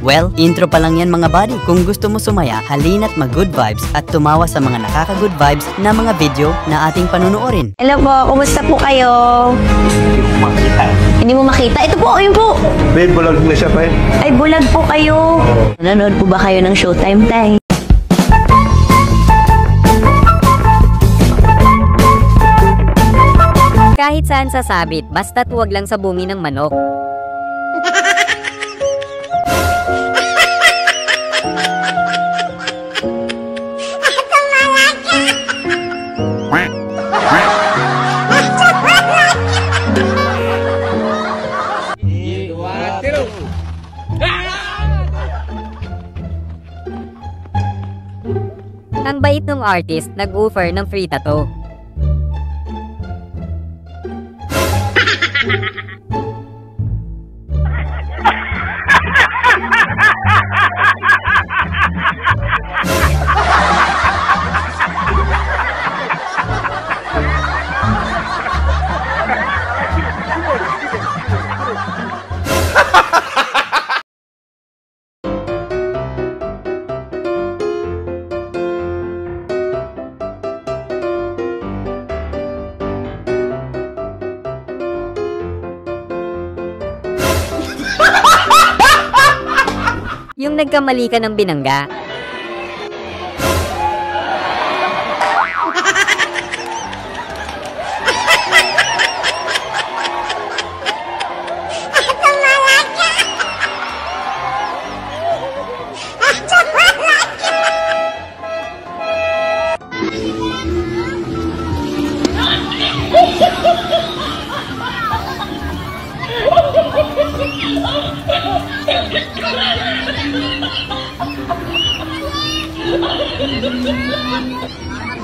Well, intro pa lang yan mga buddy. Kung gusto mo sumaya, halina't mag-good vibes at tumawa sa mga nakaka-good vibes na mga video na ating panunuorin. Hello po, kumusta po kayo? Hindi mo makita? Ito po, ayun po. Babe, bulag na siya pa eh. Ay, bulag po kayo. Nanonood po ba kayo ng Showtime Time? Kahit saan sasabit, basta't huwag lang sa bungi ng manok. Ang bait ng artist, nag-offer ng free tattoo. Yung nagkamali ka ng binangga.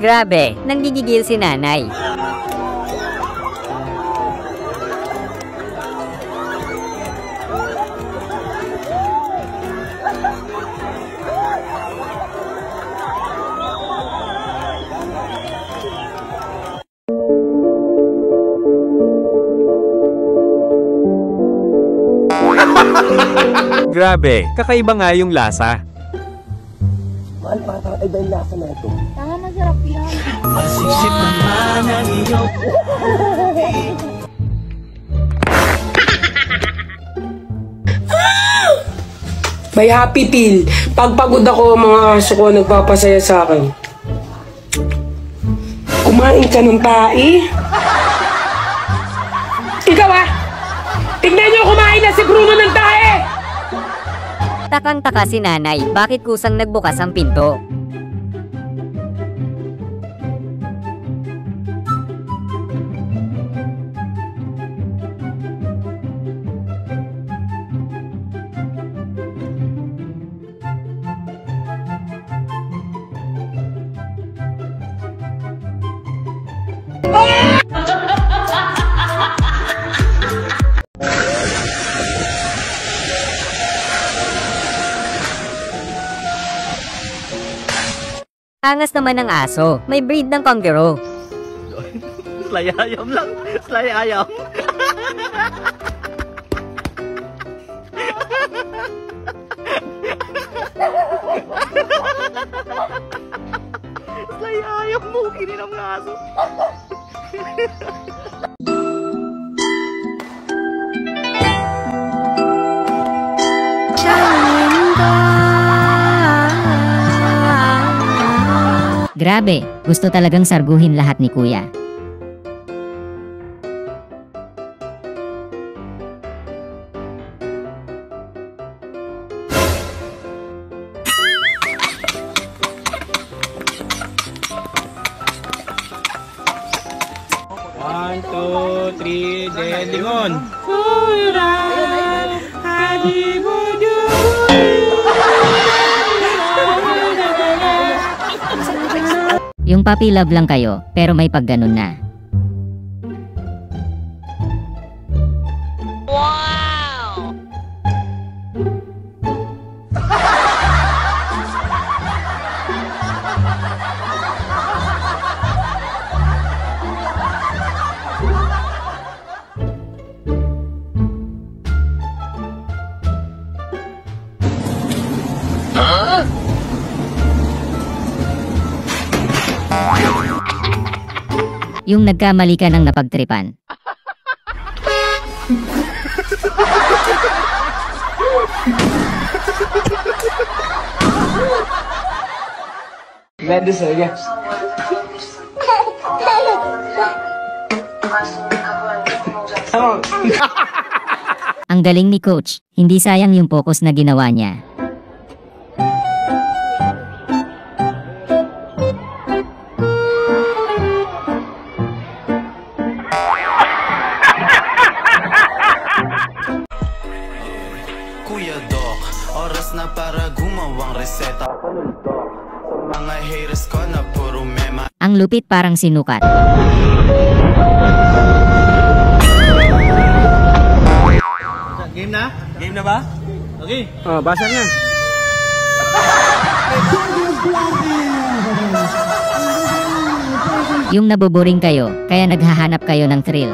Grabe, nanggigigil si nanay. Grabe, kakaiba nga yung lasa. Mahal, parang iba yung lasa na ito. Tama, masarap yan. Masisip naman ang iyong... May happy pill. Pag pagod ako, mga aso ko nagpapasaya sa akin. Kumain ka ng tae? Ikaw ah! Tignan niyo, kumain na si Bruno ng tae! Takang-taka si nanay, bakit kusang nagbukas ang pinto? Angas naman ng aso. May breed ng kangaroo. Slay ayam lang. Slay ayam. Slay ayam mo. Kinin ang aso. Grabe, gusto talagang sarguhin lahat ni Kuya. One, two, three, then lingon. Yung puppy love lang kayo, pero may pagganon na. Yung nagkamali ka ng napagtripan. Ganda sige. Ang galing ni Coach, hindi sayang yung focus na ginawa niya. Kuya Doc, oras na para gumawang reseta. Sa mga haters ko na puro mema. Ang lupit parang sinukat. Game na? Game na ba? Okay. Oh, basa na. Yung naboboring kayo, kaya naghahanap kayo ng thrill.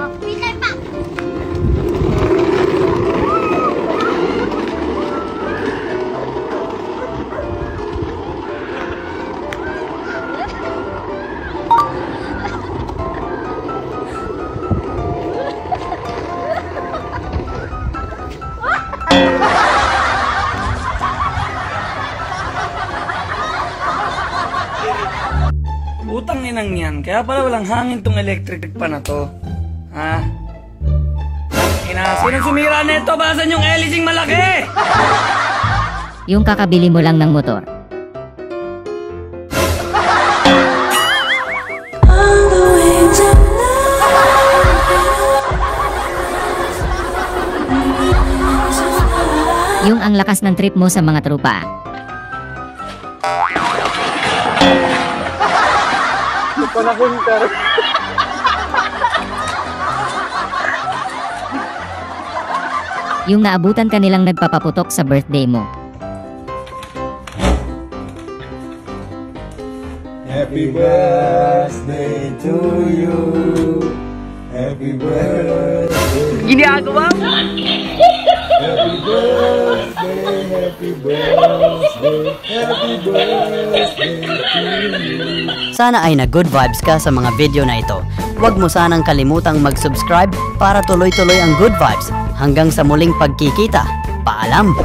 Utang inang yan, kaya pala walang hangin tong electric pa na to. Ha? Sinong sumira nito? Basan yung elising malaki? Yung kakabili mo lang ng motor. Yung ang lakas ng trip mo sa mga trupa. Yung naabutan ka nilang nagpapaputok sa birthday mo. Happy birthday to you. Happy birthday. Ginagawa mo? Happy birthday. Happy birthday. Happy birthday to you. Sana ay na-good vibes ka sa mga video na ito. Huwag mo sanang kalimutang mag-subscribe para tuloy-tuloy ang good vibes. Hanggang sa muling pagkikita. Paalam!